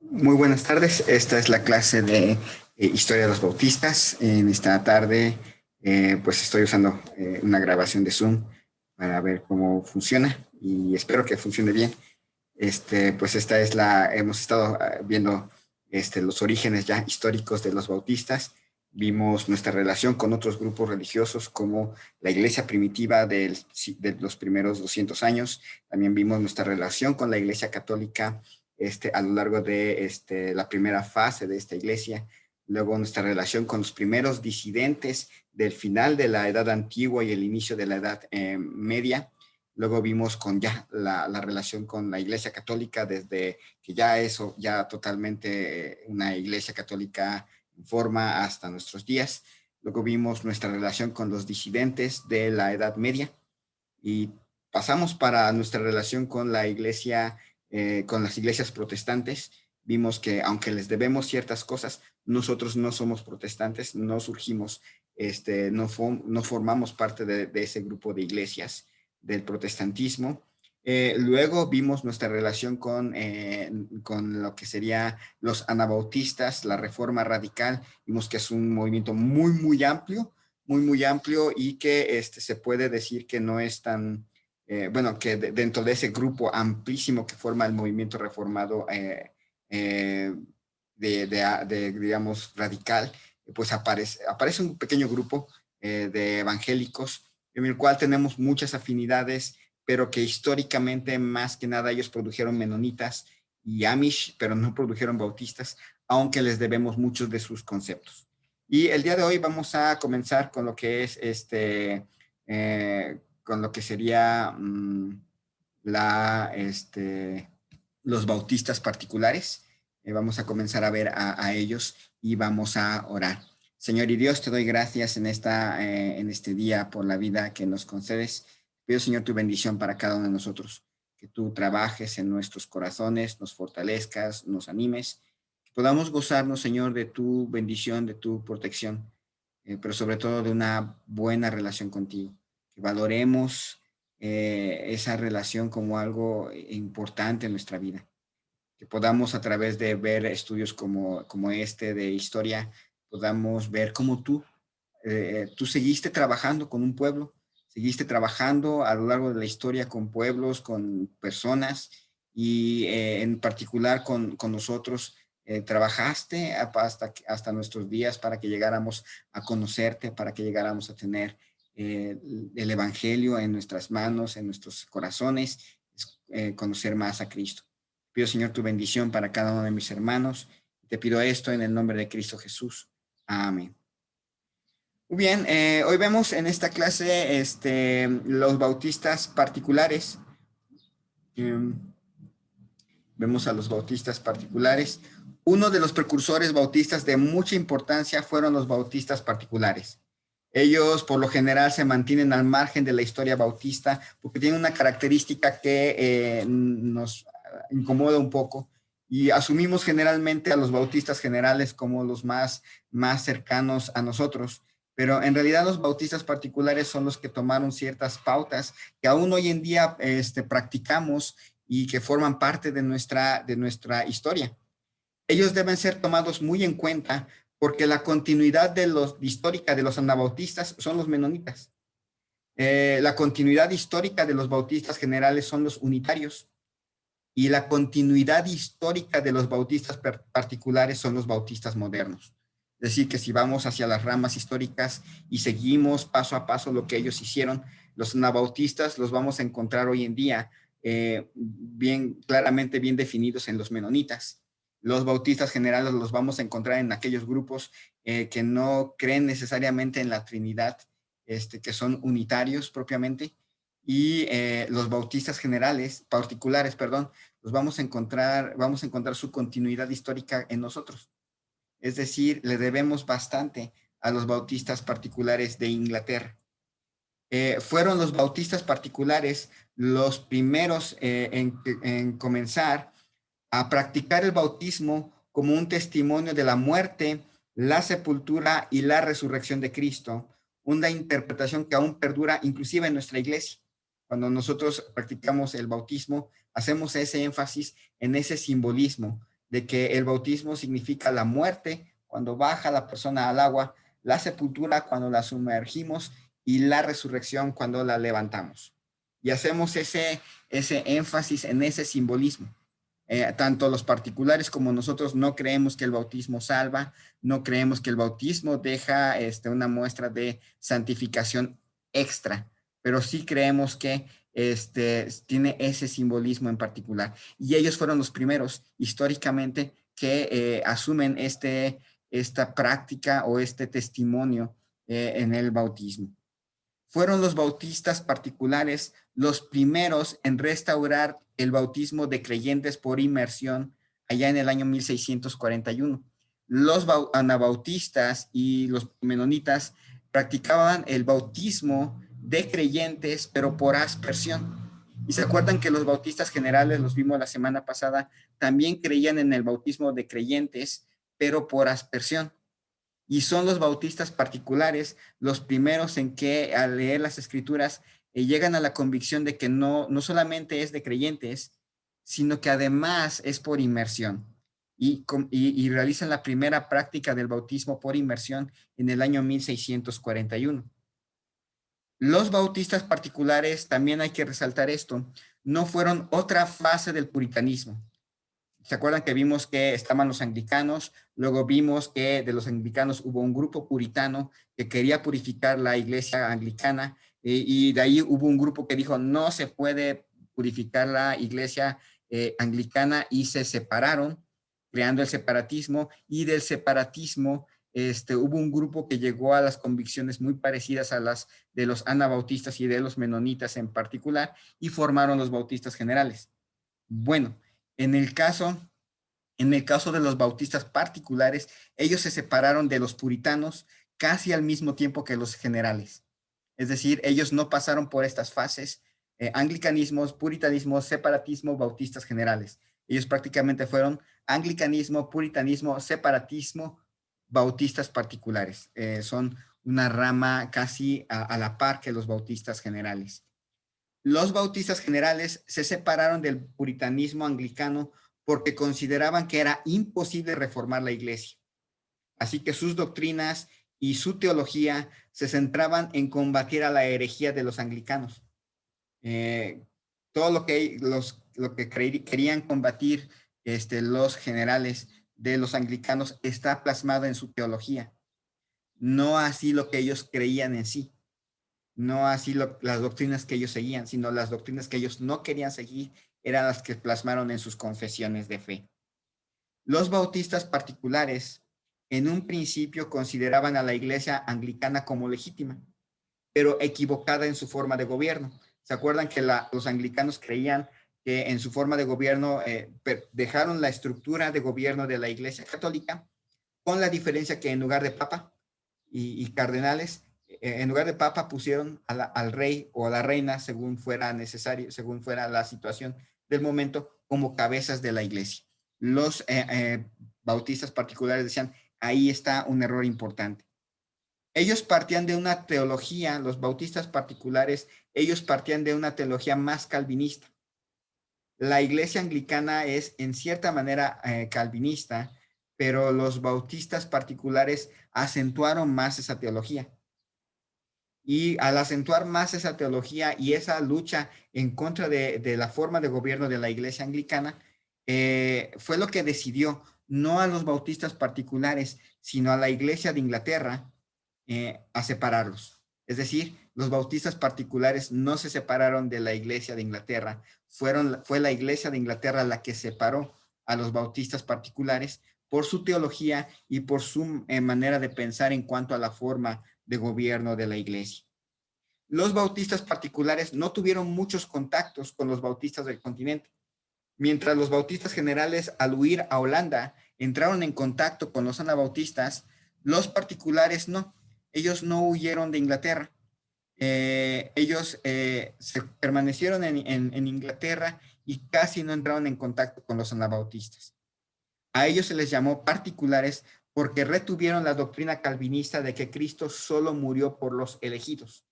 Muy buenas tardes. Esta es la clase de Historia de los Bautistas. En esta tarde, pues estoy usando una grabación de Zoom para ver cómo funciona y espero que funcione bien. Pues hemos estado viendo los orígenes ya históricos de los bautistas. Vimos nuestra relación con otros grupos religiosos como la iglesia primitiva de los primeros 200 años. También vimos nuestra relación con la iglesia católica a lo largo de la primera fase de esta iglesia. Luego nuestra relación con los primeros disidentes del final de la Edad Antigua y el inicio de la Edad Media. Luego vimos con ya la relación con la Iglesia Católica, desde que ya eso, ya totalmente una Iglesia Católica en forma hasta nuestros días. Luego vimos nuestra relación con los disidentes de la Edad Media y pasamos para nuestra relación con la Iglesia, con las iglesias protestantes. Vimos que aunque les debemos ciertas cosas, nosotros no somos protestantes, no surgimos, no formamos parte de ese grupo de iglesias del protestantismo. Luego vimos nuestra relación con lo que sería los anabautistas, la reforma radical. Vimos que es un movimiento muy amplio y que se puede decir que no es tan, bueno, que dentro de ese grupo amplísimo que forma el movimiento reformado eh, digamos, radical, pues aparece un pequeño grupo de evangélicos en el cual tenemos muchas afinidades, pero que históricamente más que nada ellos produjeron menonitas y Amish, pero no produjeron bautistas, aunque les debemos muchos de sus conceptos. Y el día de hoy vamos a comenzar con lo que es con lo que sería los bautistas particulares. Vamos a comenzar a ver a ellos y vamos a orar. Señor y Dios, te doy gracias en este día por la vida que nos concedes. Pido, Señor, tu bendición para cada uno de nosotros, que tú trabajes en nuestros corazones, nos fortalezcas, nos animes, que podamos gozarnos, Señor, de tu bendición, de tu protección, pero sobre todo de una buena relación contigo, que valoremos esa relación como algo importante en nuestra vida, que podamos a través de ver estudios como este de historia, podamos ver cómo tú seguiste trabajando con un pueblo, seguiste trabajando a lo largo de la historia con pueblos, con personas y en particular con nosotros. Trabajaste hasta nuestros días para que llegáramos a conocerte, para que llegáramos a tener el Evangelio en nuestras manos, en nuestros corazones, conocer más a Cristo. Pido, Señor, tu bendición para cada uno de mis hermanos. Te pido esto en el nombre de Cristo Jesús. Amén. Muy bien, hoy vemos en esta clase los bautistas particulares. Eh, Vemos a los bautistas particulares. Uno de los precursores bautistas de mucha importancia fueron los bautistas particulares. Ellos por lo general se mantienen al margen de la historia bautista porque tienen una característica que nos incomoda un poco y asumimos generalmente a los bautistas generales como los más cercanos a nosotros, pero en realidad los bautistas particulares son los que tomaron ciertas pautas que aún hoy en día practicamos y que forman parte de nuestra historia. Ellos deben ser tomados muy en cuenta porque la continuidad histórica de los anabautistas son los menonitas. La continuidad histórica de los bautistas generales son los unitarios y la continuidad histórica de los bautistas particulares son los bautistas modernos. Es decir, que si vamos hacia las ramas históricas y seguimos paso a paso lo que ellos hicieron, los anabautistas los vamos a encontrar hoy en día claramente bien definidos en los menonitas. Los bautistas generales los vamos a encontrar en aquellos grupos que no creen necesariamente en la Trinidad, que son unitarios propiamente, y los bautistas particulares, perdón, los vamos a encontrar su continuidad histórica en nosotros. Es decir, le debemos bastante a los bautistas particulares de Inglaterra. Fueron los bautistas particulares los primeros en comenzar a practicar el bautismo como un testimonio de la muerte, la sepultura y la resurrección de Cristo, una interpretación que aún perdura inclusive en nuestra iglesia. Cuando nosotros practicamos el bautismo, hacemos ese énfasis en ese simbolismo de que el bautismo significa la muerte cuando baja la persona al agua, la sepultura cuando la sumergimos y la resurrección cuando la levantamos. Y hacemos ese énfasis en ese simbolismo. Tanto los particulares como nosotros no creemos que el bautismo salva, no creemos que el bautismo deja una muestra de santificación extra, pero sí creemos que tiene ese simbolismo en particular. Y ellos fueron los primeros históricamente que asumen esta práctica o este testimonio en el bautismo. Fueron los bautistas particulares los primeros en restaurar el bautismo de creyentes por inmersión allá en el año 1641. Los anabautistas y los menonitas practicaban el bautismo de creyentes, pero por aspersión. Y se acuerdan que los bautistas generales, los vimos la semana pasada, también creían en el bautismo de creyentes, pero por aspersión. Y son los bautistas particulares los primeros en que al leer las escrituras llegan a la convicción de que no solamente es de creyentes, sino que además es por inmersión. Y realizan la primera práctica del bautismo por inmersión en el año 1641. Los bautistas particulares, también hay que resaltar esto, no fueron otra fase del puritanismo. ¿Se acuerdan que vimos que estaban los anglicanos? Luego vimos que de los anglicanos hubo un grupo puritano que quería purificar la iglesia anglicana y de ahí hubo un grupo que dijo no se puede purificar la iglesia anglicana y se separaron, creando el separatismo, y del separatismo hubo un grupo que llegó a las convicciones muy parecidas a las de los anabautistas y de los menonitas en particular y formaron los bautistas generales. Bueno, en el caso, en el caso de los bautistas particulares, ellos se separaron de los puritanos casi al mismo tiempo que los generales. Es decir, ellos no pasaron por estas fases, anglicanismos, puritanismo, separatismo, bautistas generales. Ellos prácticamente fueron anglicanismo, puritanismo, separatismo, bautistas particulares. Son una rama casi a la par que los bautistas generales. Los bautistas generales se separaron del puritanismo anglicano porque consideraban que era imposible reformar la iglesia. Así que sus doctrinas y su teología se centraban en combatir a la herejía de los anglicanos. Todo lo que querían combatir los generales de los anglicanos está plasmado en su teología, no así lo que ellos creían en sí, no así las doctrinas que ellos seguían, sino las doctrinas que ellos no querían seguir eran las que plasmaron en sus confesiones de fe. Los bautistas particulares en un principio consideraban a la iglesia anglicana como legítima, pero equivocada en su forma de gobierno. ¿Se acuerdan que los anglicanos creían que en su forma de gobierno dejaron la estructura de gobierno de la iglesia católica, con la diferencia que en lugar de papa y cardenales, en lugar de papa pusieron al rey o a la reina, según fuera necesario, según fuera la situación del momento, como cabezas de la iglesia? Los bautistas particulares decían, ahí está un error importante. Ellos partían de una teología, los bautistas particulares, ellos partían de una teología más calvinista. La iglesia anglicana es en cierta manera calvinista, pero los bautistas particulares acentuaron más esa teología. Y al acentuar más esa teología y esa lucha en contra de la forma de gobierno de la iglesia anglicana, fue lo que decidió no a los bautistas particulares, sino a la iglesia de Inglaterra a separarlos. Es decir, los bautistas particulares no se separaron de la iglesia de Inglaterra, fue la iglesia de Inglaterra la que separó a los bautistas particulares por su teología y por su manera de pensar en cuanto a la forma de gobierno de la iglesia. Los bautistas particulares no tuvieron muchos contactos con los bautistas del continente, mientras los bautistas generales al huir a Holanda entraron en contacto con los anabautistas, los particulares no, ellos no huyeron de Inglaterra. Ellos permanecieron en Inglaterra y casi no entraron en contacto con los anabautistas. A ellos se les llamó particulares porque retuvieron la doctrina calvinista de que Cristo solo murió por los elegidos,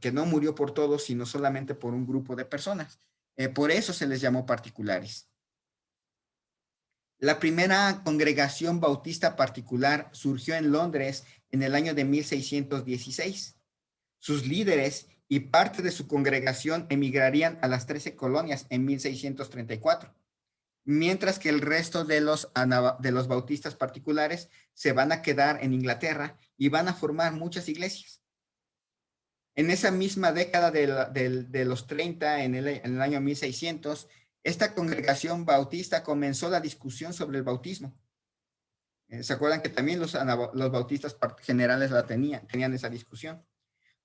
que no murió por todos, sino solamente por un grupo de personas. Por eso se les llamó particulares. La primera congregación bautista particular surgió en Londres en el año de 1616. Sus líderes y parte de su congregación emigrarían a las 13 colonias en 1634, mientras que el resto de los bautistas particulares se van a quedar en Inglaterra y van a formar muchas iglesias. En esa misma década de los 30, en el año 1600, esta congregación bautista comenzó la discusión sobre el bautismo. ¿Se acuerdan que también los bautistas generales tenían esa discusión?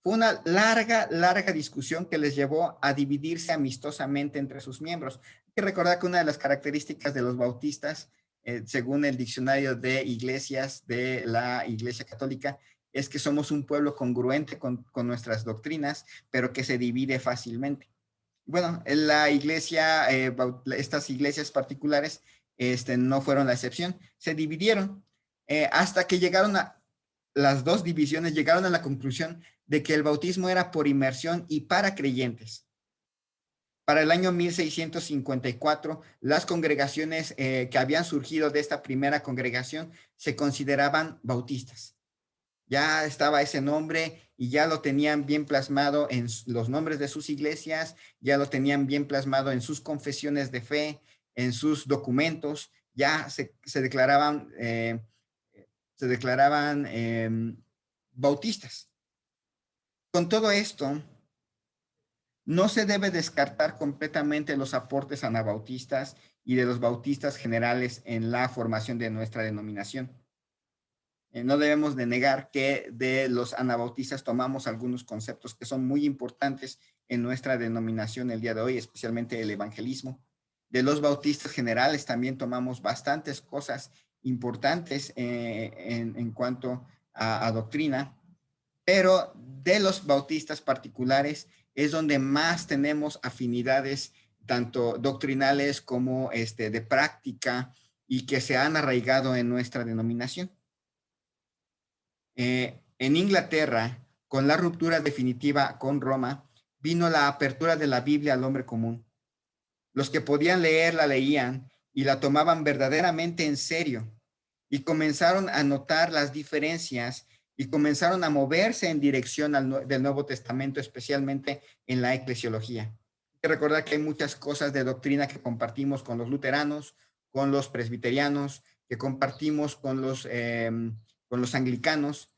Fue una larga discusión que les llevó a dividirse amistosamente entre sus miembros. Hay que recordar que una de las características de los bautistas, según el diccionario de iglesias de la Iglesia Católica, es que somos un pueblo congruente con nuestras doctrinas, pero que se divide fácilmente. Bueno, en la iglesia, estas iglesias particulares no fueron la excepción. Se dividieron hasta que las dos divisiones llegaron a la conclusión de que el bautismo era por inmersión y para creyentes. Para el año 1654, las congregaciones que habían surgido de esta primera congregación se consideraban bautistas. Ya estaba ese nombre y ya lo tenían bien plasmado en los nombres de sus iglesias, ya lo tenían bien plasmado en sus confesiones de fe, en sus documentos, ya se declaraban bautistas. Con todo esto, no se debe descartar completamente los aportes anabautistas y de los bautistas generales en la formación de nuestra denominación. No debemos de negar que de los anabautistas tomamos algunos conceptos que son muy importantes en nuestra denominación el día de hoy, especialmente el evangelismo. De los bautistas generales también tomamos bastantes cosas importantes en cuanto a doctrina, pero de los bautistas particulares es donde más tenemos afinidades tanto doctrinales como de práctica y que se han arraigado en nuestra denominación. En Inglaterra, con la ruptura definitiva con Roma, vino la apertura de la Biblia al hombre común. Los que podían leer la leían y la tomaban verdaderamente en serio y comenzaron a notar las diferencias y comenzaron a moverse en dirección del Nuevo Testamento, especialmente en la eclesiología. Hay que recordar que hay muchas cosas de doctrina que compartimos con los luteranos, con los presbiterianos, que compartimos con los anglicanos,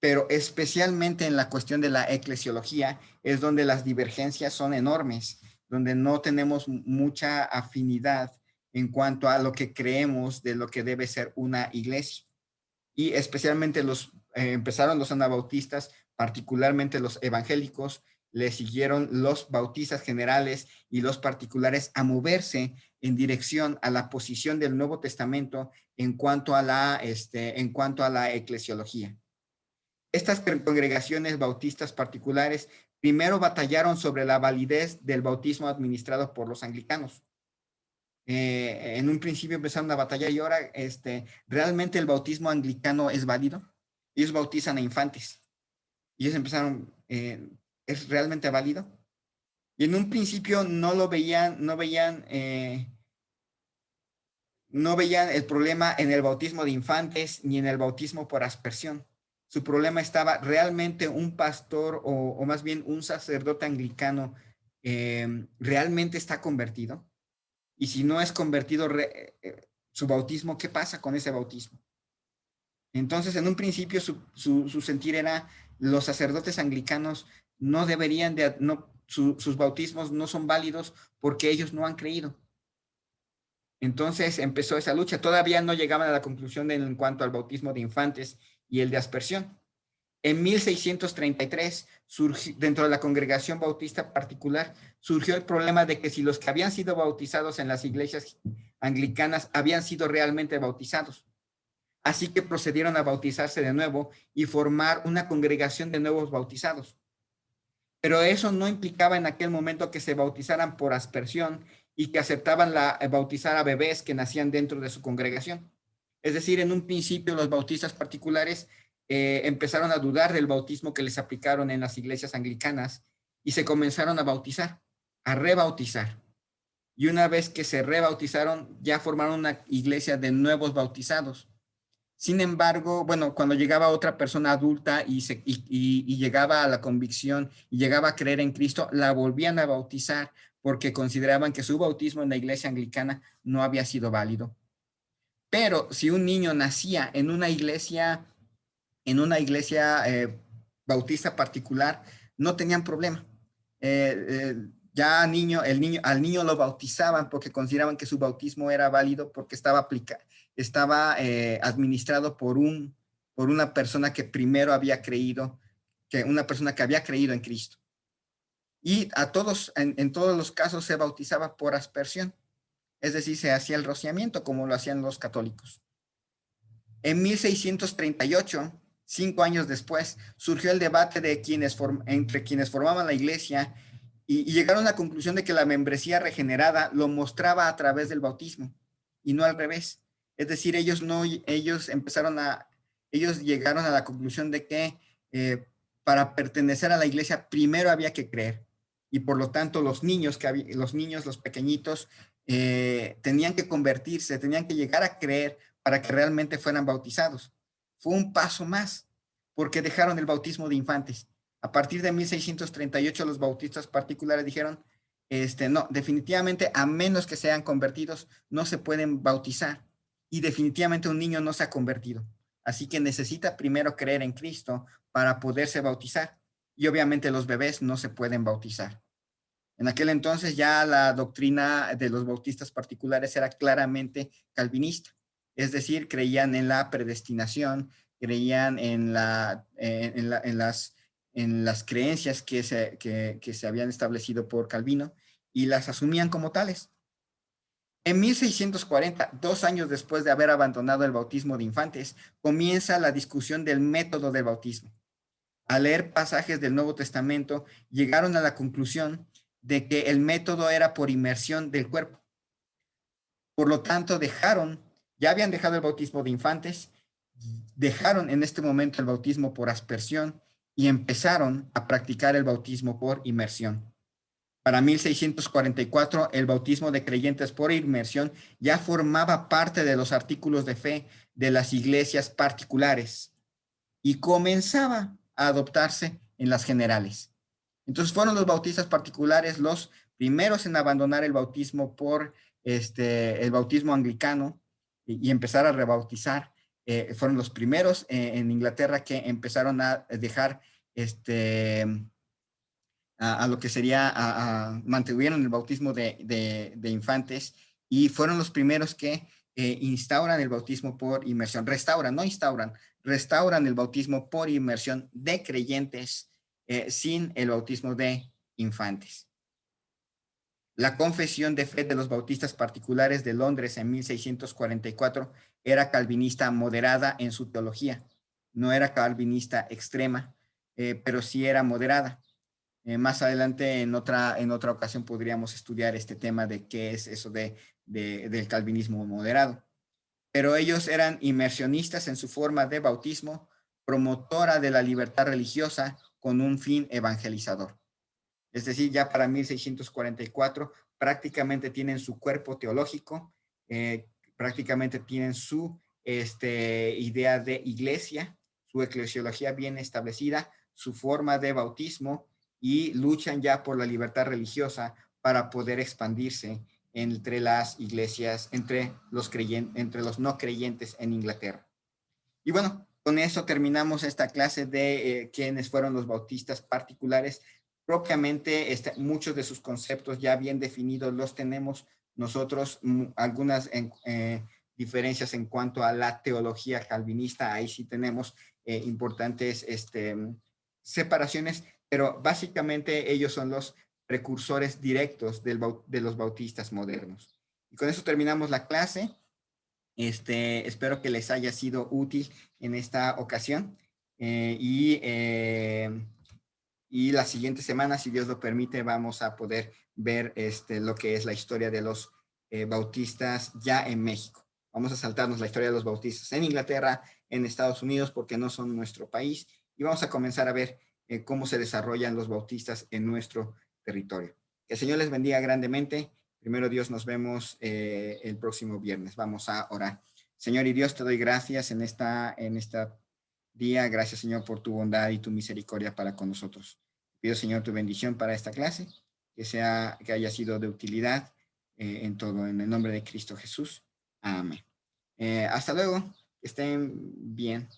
pero especialmente en la cuestión de la eclesiología es donde las divergencias son enormes, donde no tenemos mucha afinidad en cuanto a lo que creemos de lo que debe ser una iglesia. Y especialmente empezaron los anabautistas, particularmente los evangélicos, le siguieron los bautistas generales y los particulares a moverse en dirección a la posición del Nuevo Testamento en cuanto a la eclesiología. Estas congregaciones bautistas particulares primero batallaron sobre la validez del bautismo administrado por los anglicanos. En un principio empezaron a batallar y ahora ¿realmente el bautismo anglicano es válido? Ellos bautizan a infantes. Y ellos empezaron, ¿es realmente válido? Y en un principio no veían el problema en el bautismo de infantes ni en el bautismo por aspersión. Su problema estaba realmente un pastor o más bien un sacerdote anglicano realmente está convertido. Y si no es convertido su bautismo, ¿qué pasa con ese bautismo? Entonces, en un principio su sentir era los sacerdotes anglicanos no deberían sus bautismos no son válidos porque ellos no han creído. Entonces empezó esa lucha. Todavía no llegaban a la conclusión en cuanto al bautismo de infantes y el de aspersión. En 1633, dentro de la congregación bautista particular, surgió el problema de que si los que habían sido bautizados en las iglesias anglicanas habían sido realmente bautizados. Así que procedieron a bautizarse de nuevo y formar una congregación de nuevos bautizados. Pero eso no implicaba en aquel momento que se bautizaran por aspersión y que aceptaban bautizar a bebés que nacían dentro de su congregación. Es decir, en un principio los bautistas particulares empezaron a dudar del bautismo que les aplicaron en las iglesias anglicanas y se comenzaron a bautizar, a rebautizar. y una vez que se rebautizaron, ya formaron una iglesia de nuevos bautizados. Sin embargo, bueno, cuando llegaba otra persona adulta y llegaba a la convicción y llegaba a creer en Cristo, la volvían a bautizar porque consideraban que su bautismo en la iglesia anglicana no había sido válido. Pero si un niño nacía en una iglesia bautista particular, no tenían problema. Ya al niño lo bautizaban porque consideraban que su bautismo era válido porque estaba administrado por una persona que primero había creído, una persona que había creído en Cristo. Y a todos, en todos los casos, se bautizaba por aspersión, es decir, se hacía el rociamiento como lo hacían los católicos. En 1638, 5 años después, surgió el debate entre quienes formaban la iglesia y llegaron a la conclusión de que la membresía regenerada lo mostraba a través del bautismo y no al revés. Es decir, ellos llegaron a la conclusión de que para pertenecer a la iglesia primero había que creer y por lo tanto los niños, los pequeñitos, tenían que convertirse, tenían que llegar a creer para que realmente fueran bautizados. Fue un paso más, porque dejaron el bautismo de infantes. A partir de 1638, los bautistas particulares dijeron, no, definitivamente, a menos que sean convertidos, no se pueden bautizar. Y definitivamente un niño no se ha convertido. Así que necesita primero creer en Cristo para poderse bautizar. Y obviamente los bebés no se pueden bautizar. En aquel entonces ya la doctrina de los bautistas particulares era claramente calvinista, es decir, creían en la predestinación, creían en las creencias que se habían establecido por Calvino y las asumían como tales. En 1640, 2 años después de haber abandonado el bautismo de infantes, comienza la discusión del método del bautismo. Al leer pasajes del Nuevo Testamento, llegaron a la conclusión de que el método era por inmersión del cuerpo. Por lo tanto, ya habían dejado el bautismo de infantes, dejaron en este momento el bautismo por aspersión y empezaron a practicar el bautismo por inmersión. Para 1644, el bautismo de creyentes por inmersión ya formaba parte de los artículos de fe de las iglesias particulares y comenzaba a adoptarse en las generales. Entonces fueron los bautistas particulares los primeros en abandonar el bautismo el bautismo anglicano y empezar a rebautizar. Fueron los primeros en Inglaterra que empezaron a dejar a lo que sería, mantuvieron el bautismo de infantes y fueron los primeros que instauran el bautismo por inmersión, restauran el bautismo por inmersión de creyentes sin el bautismo de infantes. La confesión de fe de los bautistas particulares de Londres en 1644 era calvinista moderada en su teología. No era calvinista extrema, pero sí era moderada. Más adelante, en otra ocasión, podríamos estudiar este tema de qué es eso del calvinismo moderado. Pero ellos eran inmersionistas en su forma de bautismo, promotora de la libertad religiosa con un fin evangelizador. Es decir, ya para 1644 prácticamente tienen su cuerpo teológico, prácticamente tienen su idea de iglesia, su eclesiología bien establecida, su forma de bautismo y luchan ya por la libertad religiosa para poder expandirse entre las iglesias, entre los no creyentes en Inglaterra. Y bueno, con eso terminamos esta clase de quiénes fueron los bautistas particulares. Propiamente, muchos de sus conceptos ya bien definidos los tenemos nosotros, algunas diferencias en cuanto a la teología calvinista, ahí sí tenemos importantes separaciones, pero básicamente ellos son los precursores directos de los bautistas modernos. Y con eso terminamos la clase. Espero que les haya sido útil en esta ocasión y la siguiente semana, si Dios lo permite, vamos a poder ver lo que es la historia de los bautistas ya en México. Vamos a saltarnos la historia de los bautistas en Inglaterra, en Estados Unidos, porque no son nuestro país, y vamos a comenzar a ver cómo se desarrollan los bautistas en nuestro territorio. Que el Señor les bendiga grandemente. Primero Dios, nos vemos el próximo viernes. Vamos a orar. Señor y Dios, te doy gracias en esta día. Gracias, Señor, por tu bondad y tu misericordia para con nosotros. Pido, Señor, tu bendición para esta clase, que haya sido de utilidad en todo, en el nombre de Cristo Jesús. Amén. Hasta luego. Que estén bien.